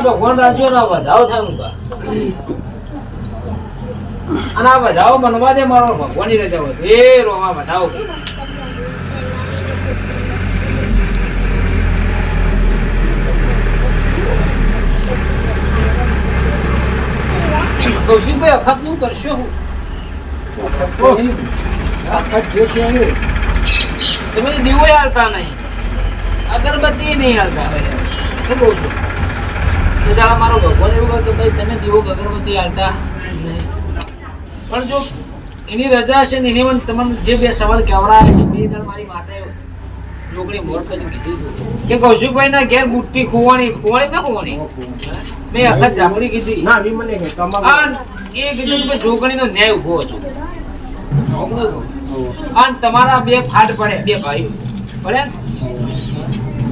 ભગવાન રાજ્યો ના વધાવો થાય મુકા અને આ વધાવો બનવા દે મારો ભગવાનની રજા હોય એ રોમાં વધાવો કૌશિકભાઈ અખત નું કરશો હું તમે દીવો હાલતા નહીં અગરબત્તી નહીં હાલતા શું કહું છું દાદા મારો ભગવાન એવું કહે કે ભાઈ તમે દીવો અગરબત્તી હાલતા નહીં પણ જો એની રજા છે ને એને તમને જે બે સવાલ કહેવડાયા છે બે દળ મારી માતાએ લોકડી મોર કરી કીધું કે કૌશિકભાઈ ના ઘેર બુટ્ટી ખોવાણી ના ખોવાણી મેં અખત જામડી કીધી ના મને એ કીધું કે જોગણી નો ન્યાય ઉભો હતો અને તમારા બે ફાટ પડે બે ભાઈ પડે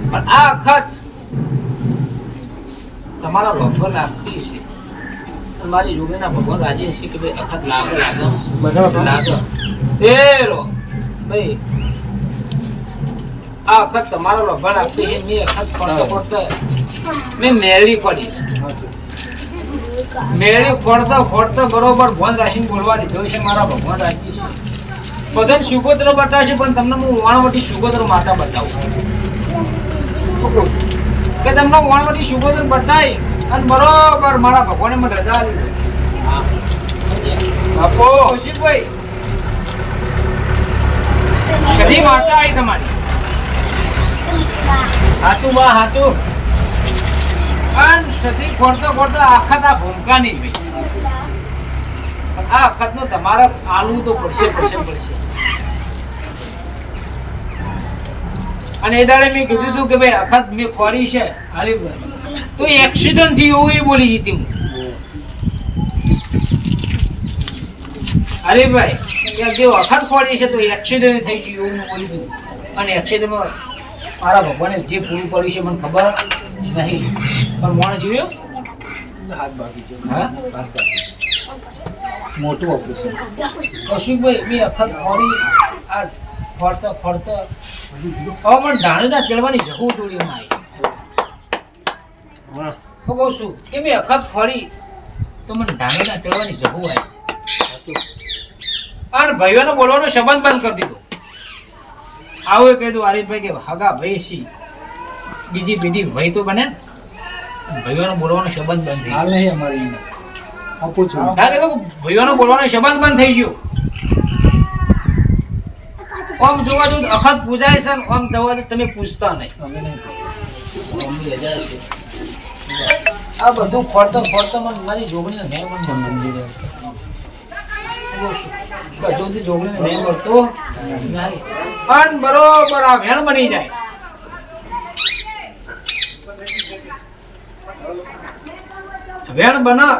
પણ આ અખત તમારા ભગવાન લાગતી છે મારી જોગણીના ભગવાન રાજી છે કે ભાઈ અખત લાગે તેરો ભાઈ આ અખત તમારો ભગવાન આપતી છે મેં અખત પડતો મેં મેળી પડી મેળી ખોડતો બરોબર ભોન રાશિ બોલવા દીધો છે મારા ભગવાન રાજી છે બધાને સુગોત્રો બતાવશે પણ તમને હું વાણવટી સુગોત્રો માતા બતાવું કે તમને વાણવટી સુગોત્રો બતાવી અને બરોબર મારા ભગવાને મને રજા આપી આપો કૌશિકભાઈ શરી માતા આવી તમારી હાચું બા હાચું અને સતી ખોરતો આખત આ ભૂમકા નહીં ભાઈ આ અખત નો તમારે આલવું તો પડશે અને એ દાડે મેં કીધું હતું કે ભાઈ અખત મેં ખોરી છે અરે તો એક્સિડન્ટ થી એવું એ બોલી જીતી હું અરે ભાઈ જે અખત ખોરી છે તો એક્સિડન્ટ થઈ ગયું એવું બોલી દીધું અને એક્સિડન્ટમાં મારા ભગવાને જે પૂરું પડ્યું છે મને ખબર નહીં પણ મોણ જોયો હાથ બાકી છે હા મોટું ઓપરેશન કૌશિકભાઈ મેં અખત ખોરી આ ફરતો હવે પણ ધાણેદાર ચડવાની જવું જોડી માં આવી હું કહું છું કે મેં અખત ખોરી તો મને ધાણેદાર ચડવાની જવું આવી અને ભાઈઓને બોલવાનો સંબંધ બંધ કરી દીધો આવું કહી દઉં આરીફભાઈ કે હગા ભાઈ સી બીજી પેઢી ભાઈ તો બને ભાઈઓનો બોલવાનો સંબંધ બંધ થઈ ગયો અમારી આપું છું ભાઈઓનો બોલવાનો સંબંધ બંધ થઈ ગયો ઓમ જોવા જો અખત પૂજાય છે ને ઓમ દવા તમે પૂછતા નહીં આ બધું ખોરતો મને મારી જોગણીને મેં પણ સમજી રહ્યો જોગણીને મેં મળતો પણ બરોબર આ વેણ બની જાય વેણ બના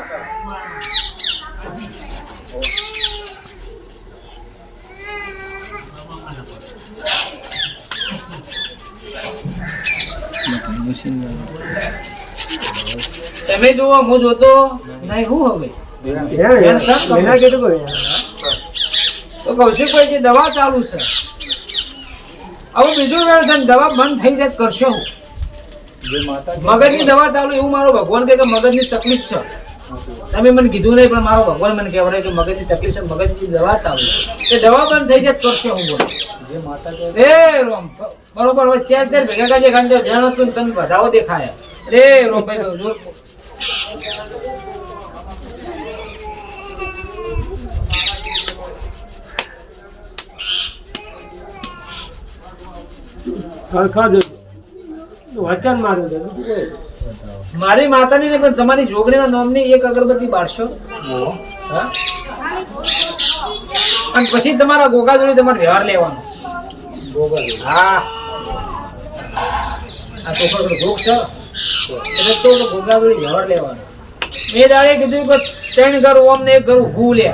તમે જુઓ હું જોતો નહીં હું હવે તો કૌશિકભાઈ જે દવા ચાલુ છે હવે બીજું વેણ છે દવા બંધ થઈ જાય કરશો હું મગજની દવા ચાલુ એવું મારો ભગવાન કે મગજની તકલીફ છે તમે મને કીધું નહીં પણ મારો ભગવાન મને કહેવાય કે મગજની તકલીફ છે મગજની દવા ચાલુ છે એ દવા બંધ થઈ જાય કરશો હું બોલો જે માતા એ રોમ બરોબર હવે ચાર ભેગા કાજે ખાંડે જાણો તું તમે બધાઓ દેખાય રે રોમ ભાઈ જોર વચન મારું છે મારી માતાની ને પણ તમારી જોગણીના નામની એક અગરબત્તી બાળશો અને પછી તમારા ગોગા જોડે તમારે વ્યવહાર લેવાનો હા આ તો ભોગ છે એટલે તો ગોગા જોડે વ્યવહાર લેવાનો મેં દાડે કીધું કે 3 ઘર ઓમ ને 1 ઘર ઊભું લે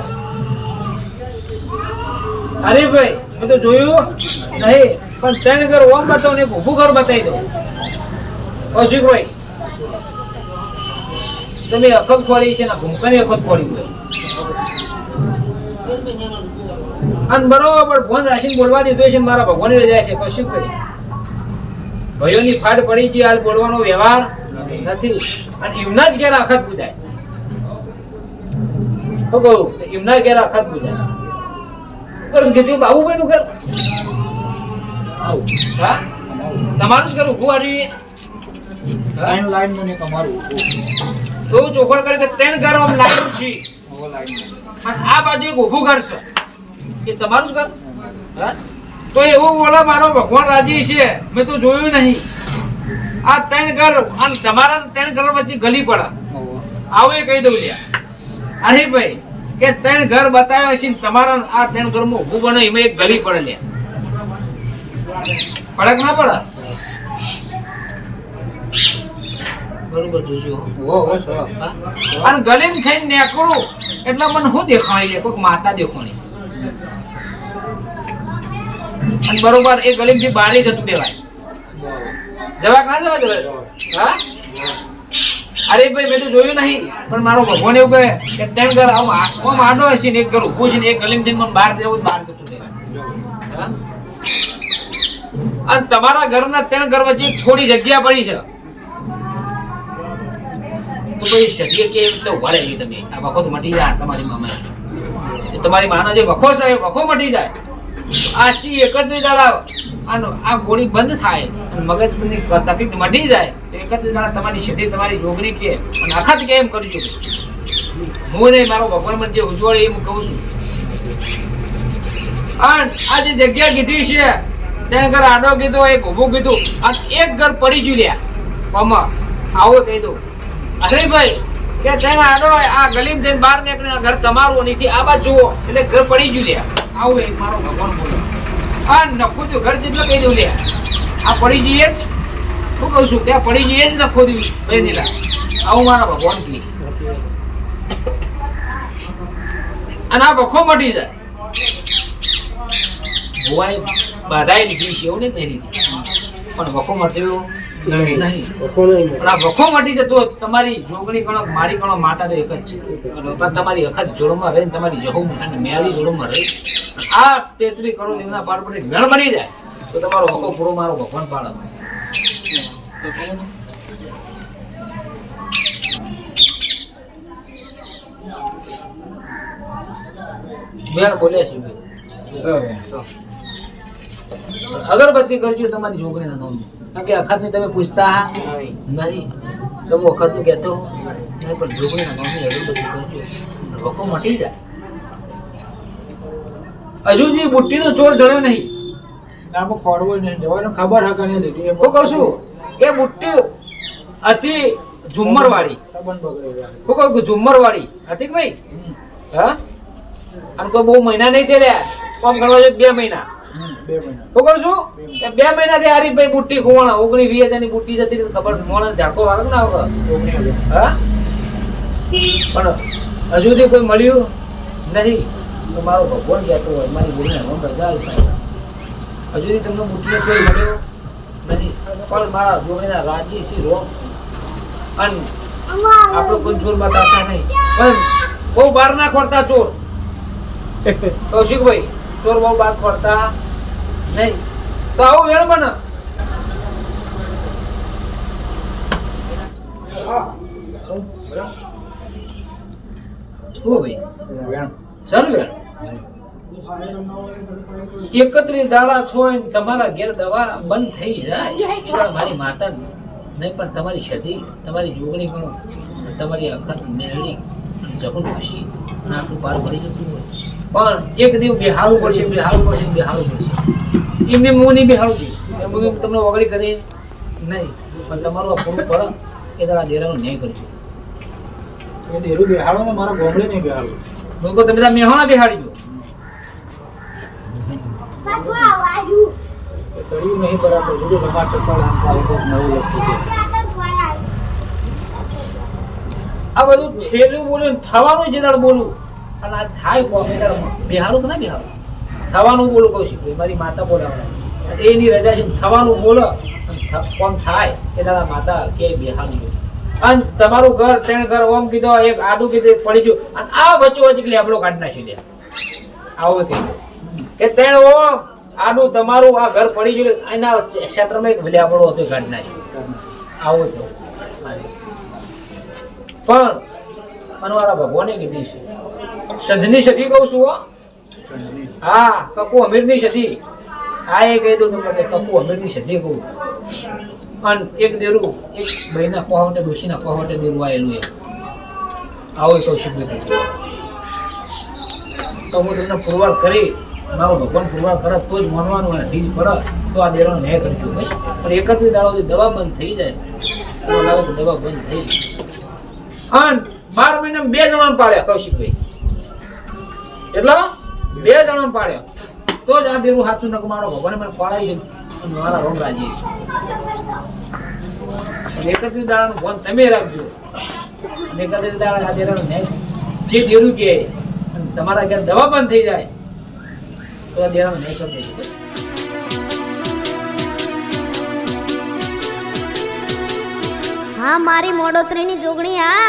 અરે ભાઈ મેં તો જોયું નહીં પણ 3 ઘર ઓમ બતાવો ને ઊભું ઘર બતાવી દો કૌશિકભાઈ તમે અખત ખોરી છે ને ભૂમકાની અખત ખોરી હોય અને બરોબર ફોન રાશિ બોલવા દીધો છે મારા ભગવાનની રજા છે કૌશિકભાઈ ભાઈઓની ફાટ પડી છે હાલ બોલવાનો વ્યવહાર નથી અને એમના જ ઘેર આખત પૂજાય તો કહું એમના ઘેર આખત પૂજાય કીધું બાબુભાઈ નું ઘર હા તમારું જ ઘર ઉભું આવી લાઈન મને તમારું તો ચોખડ કરે કે 3 ઘર આમ લાઈન છે આ બાજુ એક ઊભું ઘર છે એ તમારું જ ઘર હા તો એવું બોલે મારો ભગવાન રાજી છે મેં તો જોયું નહીં આ 3 ઘર અને તમારા 3 ઘર વચ્ચે ગલી પડે આવું એ કહી દઉં લ્યા અરે ભાઈ કે 3 ઘર બતાવ્યા છે તમારા આ 3 ઘરમાં ઊભું બને એમાં એક ગલી પડે લ્યા પડક ના પડે બરોબર જોજો અને ગલીમ થઈને નીકળું એટલે મને શું દેખાણી લે કોઈક માતા દેખાણી અને બરોબર એ ગલીમ થી બારે જતું દેવાય જવાક ના જવાય હા અરે ભાઈ મેં તો જોયું નહીં પણ મારો ભગવાન એવું કહે કે તેમ ઘર આમ આડો હશે ને એક ઘર ઊભું છે ને એક ગલીમ થઈને મને બહાર દેવું બહાર જતું દેવાય અને તમારા ઘરના 3 ઘર વચ્ચે થોડી જગ્યા પડી છે તો ભાઈ સદીએ કે એટલે ઉભા રહી તમે આ વખો તો મટી જાય તમારી મામા તમારી માનો જે વખો છે વખો મટી જાય આશી 31 દાડા આનો આ ગોળી બંધ થાય અને મગજની તકલીફ મટી જાય તો 31 દાડા તમારી સદી તમારી જોગણી કે અને આખા જ કેમ કરજો હું નહીં મારો ભગવાન મને જે ઉજવળે એ હું કહું છું અને આ જે જગ્યા કીધી છે ત્યાં ઘર આડો કીધો એક ઊભું કીધું અને એક ઘર પડી ગયું લ્યા પમા આવો કહી દઉં અરે ભાઈ કે ત્યાં આડો આ ગલીમ જઈને બહાર નીકળીને ઘર તમારું નીચે આ બાજુ જુઓ એટલે ઘર પડી ગયું લ્યા આવું એક મારો ભગવાન બોલો આ નખો દઉં ઘર જેટલો કહી દઉં લ્યા આ પડી જઈએ જ હું કહું છું ત્યાં પડી જઈએ જ નખો દઉં ભાઈ નીલા આવું મારા ભગવાન કહી અને આ વખો મટી જાય ભુવાએ બાધાઈ લીધી છે એવું નહીં લીધી પણ વખો મટ્યો નહીં પણ આ વખો મટી જતો તમારી જોગણી ગણો મારી ગણો માતા તો એક જ છે પણ તમારી અખત જોડમાં રહીને તમારી જહુ અને મેળી જોડમાં રહી આ 33 કરોડ દેવના પાડ પર વેણ બની જાય તો તમારો વખો પૂરો મારો ભગવાન પાડે બેન બોલે છે અગરબત્તી કરજો તમારી જોગણીના નામ કારણ કે અખતની તમે પૂછતા નહીં તો હું અખતનું કહેતો નહીં પણ જોગણીના નામની અગરબત્તી કરજો વખો મટી જાય હજુ જે બુટ્ટીનો ચોર જણ્યો નહીં આમાં ખોડવો નહીં જવાનું ખબર હક નહીં દીધી હું કહું છું એ બુટ્ટી હતી ઝુમ્મર વાળી હું કહું ઝુમ્મર વાળી હતી કે નહીં હા અને કોઈ બહુ મહિના નહીં થઈ રહ્યા કોમ કરવા જોઈએ 2 મહિના હું કહું છું કે 2 મહિનાથી હરીફભાઈ બુટ્ટી ખોવાણા 19-20 ની બુટ્ટી જતી ખબર મોણ ઝાકો વાગે ના આવે હા પણ હજુ સુધી કોઈ મળ્યું નહીં તો મારો ભગવાન કહેતો હોય મારી ગુરુને હું બધા હજુ સુધી તમને બુટ્ટીને કોઈ મળ્યો નથી પણ મારા જોગણીના રાજી શ્રી રોમ અને આપણો કોઈ ચોર બતાવતા નહીં પણ બહુ બહાર ના ખોરતા ચોર કૌશિકભાઈ ચોર બહુ બહાર ખોરતા નહીં તો આવું વેણ બને ભાઈ સર વેણ 31 દાડા છો તમારા ઘેર દવા બંધ થઈ જાય મારી માતા નહીં પણ તમારી સદી તમારી જોગણી ગણો તમારી અખત મેળવી જખું ખુશી નાખું પાર પડી જતું હોય પણ એક દિવસ બેહાડવું પડશે એમને હું નહીં બેહાડું છું તમને વગડી કરી નહીં પણ તમારું આ પૂરું પડે એ તારા ડેરાનું ન્યાય કરજો એ ડેરું બેહાડો ને મારા ગોમડે નહીં બેહાડો લોકો તમે ત્યાં મેહોણા બેહાડી દો કર્યું નહીં બરાબર બધું રમા ચપ્પલ આમ નવું લખતું છે આ બધું છેલ્લું બોલું થવાનું છે તારે બોલું અને આ થાય બેહાડું કે ના બેહાડું થવાનું બોલું કહું છું મારી માતા બોલાવે એની રજા છે થવાનું બોલો કોમ થાય એ તારા માતા કે બેહાડું અને તમારું ઘર 3 ઘર ઓમ કીધો એક આડું કીધું પડી ગયું અને આ વચ્ચે વચ્ચે લેબડો કાઢી નાખી લે આવું કહી કે 3 ઓમ આડું તમારું આ ઘર પડી ગયું એના ક્ષેત્રમાં એક લેબડો હતો કાઢી નાખ્યો આવું થયું પણ મનવાળા ભગવાને કીધી છે સધની સધી કહું છું હો. હા કપુ અમીરની સધી આ એ કહી દઉં તમને કે કપુ અમીરની સધી કહું. અને એક દેરું એક ભાઈના પહોંટે ડોશીના પહોંટે દેરું આવેલું એમ આવું કૌશિકભાઈ કીધું. તો હું તમને પુરવાર કરી મારો ભગવાન પુરવાર કરે તો જ માનવાનું અને ઢીજ પડે તો આ દેરાનો ન્યાય કરજો બસ. પણ એકત્રીસ દાડોથી દવા બંધ થઈ જાય તો લાગે કે દવા બંધ થઈ. અને 12 મહિનામાં 2 જણા પાડ્યા કૌશિકભાઈ એટલે 2 જણા પાડ્યા તો જ આ દેરું સાચું નક મારો ભગવાને મને પાડાય છે અને મારા રોમ રાજી છે. 31 દાડાનું ફોન તમે રાખજો. 31 દાડા આ દેરાનો ન્યાય જે દેરું કે તમારા ઘેર દવા બંધ થઈ જાય તો આ દેરાનો ન્યાય કરી દેજો. હા મારી મોડોતરીની જોગણી આ